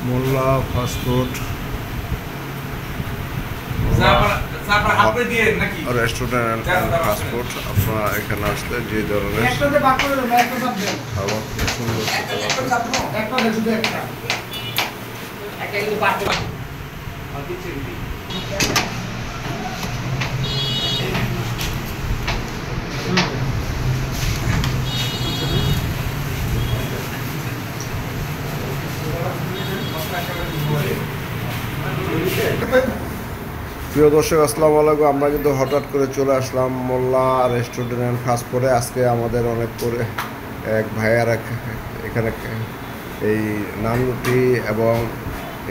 Molla fast food restaurant and fast food. আপনারা এখানে আসলে যে ধরনের খাবার খুব সুন্দর প্রিয় দর্শক, আসসালামু আলাইকুম। আমরা কিন্তু হঠাৎ করে চলে আসলাম মোল্লা রেস্টুরেন্ট অ্যান্ড ফাস্টফুডে। আজকে আমাদের অনেক করে এক ভাইয়ার এখানে এই নান রুটি এবং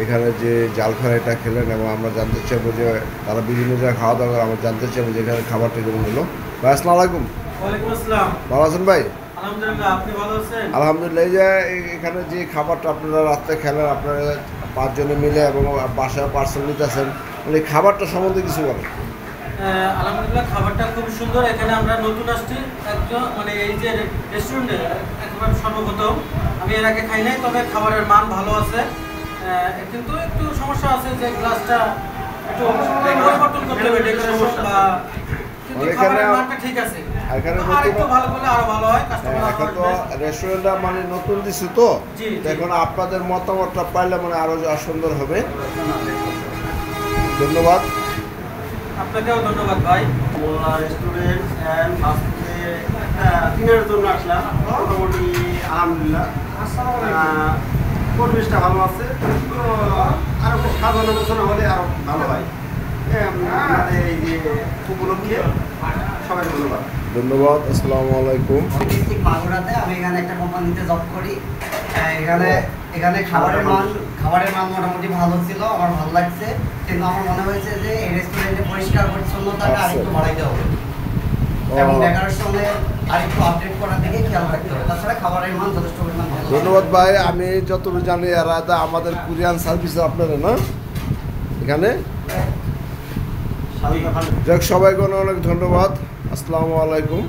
এখানে যে জাল ফ্রাইটা খেলেন, এবং আমরা জানতে চাইবো যে তারা বিভিন্ন জায়গায় খাওয়া দাওয়া করে। আমরা জানতে চাইবো যে এখানে খাবারটা কেমন হলো। ভাই আসসালামু আলাইকুম। ভালো আছেন ভাই? আলহামদুলিল্লাহ। এই যে এখানে যে খাবারটা আপনারা রাত্রে খেলেন, আপনারা 5 জনে মিলে এবং বাসায় পার্সেল নিতেছেন, এই খাবারটা সম্বন্ধে কিছু বলেন। আলহামদুলিল্লাহ, খাবারটা খুব সুন্দর। এখানে আমরা নতুন আসছি, একজন মানে এই যে রেস্টুরেন্টে একেবারে সর্বপ্রথম। আমি এর আগে খাই নাই, তবে খাবারের মান ভালো আছে, কিন্তু একটু সমস্যা আছে যে গ্লাসটা একটু পরিবর্তন করতে হবে, ডেকোরেশন বা ঠিক আছে। রেস্টুরেন্টটা মানে নতুন দিচ্ছি তো, এখন আপনাদের মতামতটা পাইলে মানে আরো সুন্দর হবে। ধন্যবাদ। আপনাকেও ধন্যবাদ ভাই। মোল্লা রেস্টুরেন্ট অ্যান্ড ফাস্টফুডে দিনের জন্য আসলাম। মোটামুটি আলহামদুলিল্লাহ পরিবেশটা ভালো আছে, আরো সাজানো গোছানো হলে আরো ভালো হয়। এই যে উপলক্ষে সবাই ধন্যবাদ। ধন্যবাদ। আসসালামু আলাইকুম। মাগুরাতে আমি এখানে একটা কোম্পানিতে জব করি। এখানে খাবারের মান মোটামুটি ভালো ছিল, আমার ভালো লাগছে। কিন্তু আমার মনে হয়েছে যে এই রেস্টুরেন্টে পরিষ্কার পরিচ্ছন্নতাটা আরেকটু বাড়াইতে হবে এবং ডেকোরেশনে আরেকটু আপডেট করার দিকে খেয়াল রাখতে হবে। তাছাড়া খাবারের মান যথেষ্ট পরিমাণ ভালো। ধন্যবাদ ভাই। আমি যতটুকু জানি এরা আমাদের কুরিয়ান সার্ভিস আপনারা না এখানে। যাক, সবাইকে অনেক ধন্যবাদ। আসসালামু আলাইকুম।